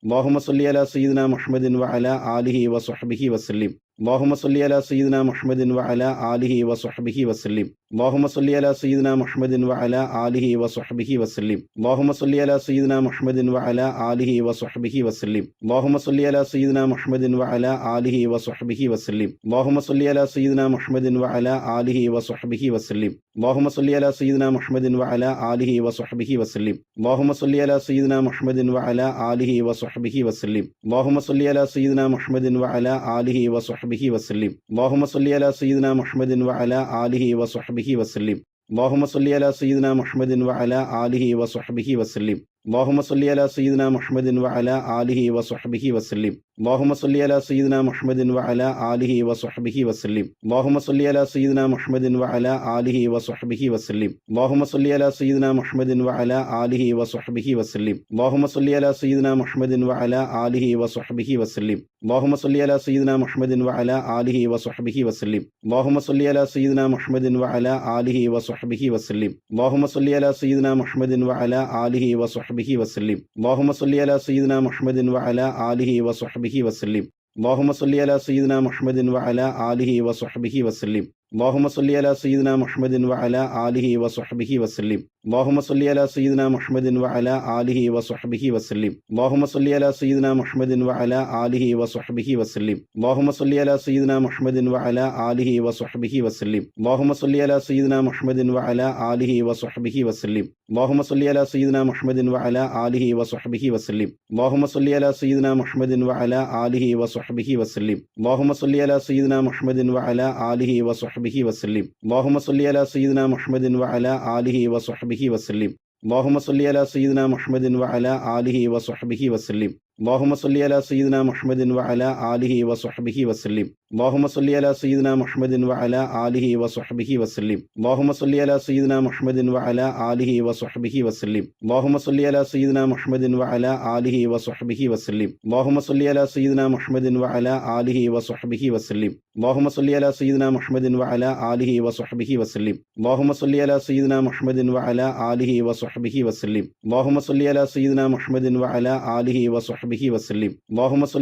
اللهم صل على سيدنا محمد وعلى آله وصحبه وسلم. اللهم صل على سيدنا محمد وعلى آله وصحبه وسلم. اللهم صل على سيدنا محمد وعلى آله وصحبه وسلم. اللهم صل على سيدنا محمد وعلى آله وصحبه وسلم. اللهم صل على سيدنا محمد وعلى آله وصحبه وسلم. اللهم صل على سيدنا محمد وعلى آله وصحبه وسلم. اللهم صل على سيدنا محمد وعلى آله وصحبه وسلم. اللهم صل على سيدنا محمد وعلى آله وصحبه وسلم. اللهم صل على سيدنا محمد وعلى آله وصحبه وسلم. اللهم صل على سيدنا محمد وعلى آله وصحبه وسلم. اللهم صل على سيدنا محمد وعلى آله وصحبه وسلم. اللهم صل على سيدنا محمد وعلى آله وصحبه وسلم. اللهم صل على سيدنا محمد وعلى آله وصحبه وسلم. اللهم صل على سيدنا محمد وعلى آله وصحبه وسلم. اللهم صل على سيدنا محمد وعلى آله وصحبه وسلم. اللهم صل على سيدنا محمد وعلى آله وصحبه وسلم. اللهم صل على سيدنا محمد وعلى آله وصحبه وسلم. اللهم صل على سيدنا محمد وعلى آله وصحبه وسلم. اللهم صل على سيدنا محمد وعلى آله وصحبه وسلم. اللهم صل على سيدنا محمد وعلى آله وصحبه وسلم. اللهم صل على سيدنا محمد وعلى آله وصحبه وسلم. اللهم صل على سيدنا محمد وعلى آله وصحبه وسلم. اللهم صل على سيدنا محمد وعلى آله وصحبه وسلم. اللهم صل على سيدنا محمد وعلى آله وصحبه وسلم. اللهم صل على سيدنا محمد وعلى آله وصحبه وسلم. اللهم صل على سيدنا محمد وعلى آله وصحبه وسلم. اللهم صل على سيدنا محمد وعلى آله وصحبه وسلم. اللهم صل على سيدنا محمد وعلى آله وصحبه وسلم. اللهم صل على سيدنا محمد وعلى آله وصحبه وسلم. اللهم صل على سيدنا محمد وعلى آله وصحبه وسلم. اللهم صل على سيدنا محمد وعلى آله وصحبه وسلم. اللهم صل على سيدنا محمد وعلى آله وصحبه وسلم. اللهم صل على سيدنا محمد وعلى آله وصحبه وسلم. اللهم صل على سيدنا محمد وعلى آله وصحبه وسلم. اللهم صل على سيدنا محمد وعلى آله وصحبه وسلم. اللهم صل على سيدنا محمد وعلى آله وصحبه وسلم. اللهم صل على سيدنا محمد وعلى آله وصحبه وسلم. اللهم صل على سيدنا محمد وعلى آله وصحبه وسلم. اللهم صل على سيدنا محمد وعلى آله وصحبه وسلم. اللهم صل على سيدنا محمد وعلى آله وصحبه وسلم. اللهم صل على سيدنا محمد وعلى آله وصحبه وسلم. اللهم صل على سيدنا محمد وعلى آله وصحبه وسلم. اللهم صل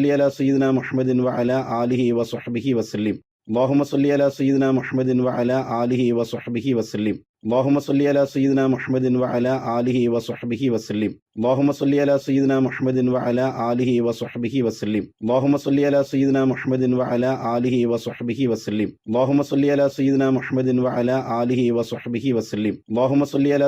على سيدنا محمد وعلى آله وصحبه وسلم. اللهم صل على سيدنا محمد وعلى آله وصحبه وسلم. اللهم صل على سيدنا محمد وعلى آله وصحبه وسلم. اللهم صل على سيدنا محمد وعلى آله وصحبه وسلم. اللهم صل على سيدنا محمد وعلى آله وصحبه وسلم. اللهم صل على سيدنا محمد وعلى آله وصحبه وسلم. اللهم صل على سيدنا محمد وعلى آله وصحبه وسلم. اللهم صل على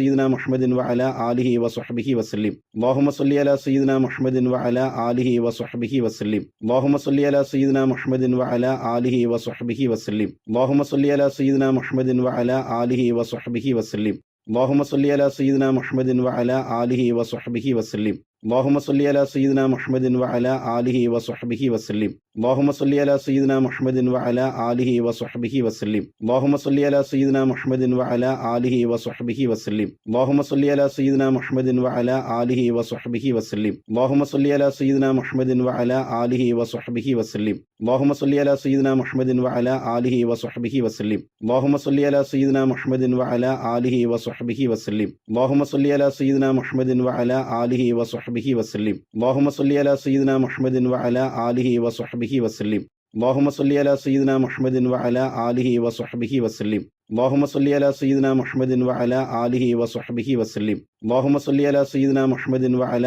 سيدنا محمد وعلى آله وصحبه وسلم. اللهم صل على سيدنا محمد وعلى آله وصحبه وسلم. اللهم صل على سيدنا محمد وعلى آله وصحبه وسلم. اللهم صل على سيدنا محمد وعلى آله وصحبه وسلم. اللهم صل على سيدنا محمد وعلى آله وصحبه وسلم. اللهم صل على سيدنا محمد وعلى آله وصحبه وسلم. اللهم صل على سيدنا محمد وعلى آله وصحبه وسلم. اللهم صل على سيدنا محمد وعلى آله وصحبه وسلم. اللهم صل على سيدنا محمد وعلى آله وصحبه وسلم. اللهم صل على سيدنا محمد وعلى آله وصحبه وسلم. اللهم صل على سيدنا محمد وعلى آله وصحبه وسلم. اللهم صل على سيدنا محمد وعلى آله وصحبه وسلم. اللهم صل على سيدنا محمد وعلى آله وصحبه وسلم. اللهم صل على سيدنا محمد وعلى آله وصحبه وسلم. اللهم صل على سيدنا محمد وعلى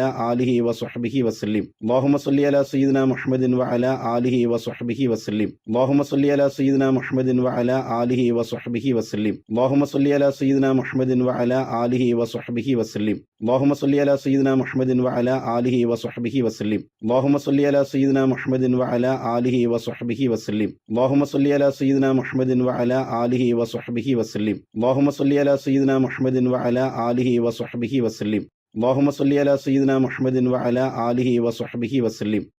آله وصحبه وسلم. اللهم صل على سيدنا محمد وعلى آله وصحبه وسلم. اللهم صل على سيدنا محمد وعلى آله وصحبه وسلم. اللهم صل على سيدنا محمد وعلى آله وصحبه وسلم. اللهم صل على سيدنا محمد وعلى آله وصحبه وسلم. اللهم صل على سيدنا محمد وعلى آله وصحبه وسلم. اللهم صل على سيدنا محمد وعلى آله وصحبه وسلم. اللهم صل على سيدنا محمد وعلى آله وصحبه وسلم.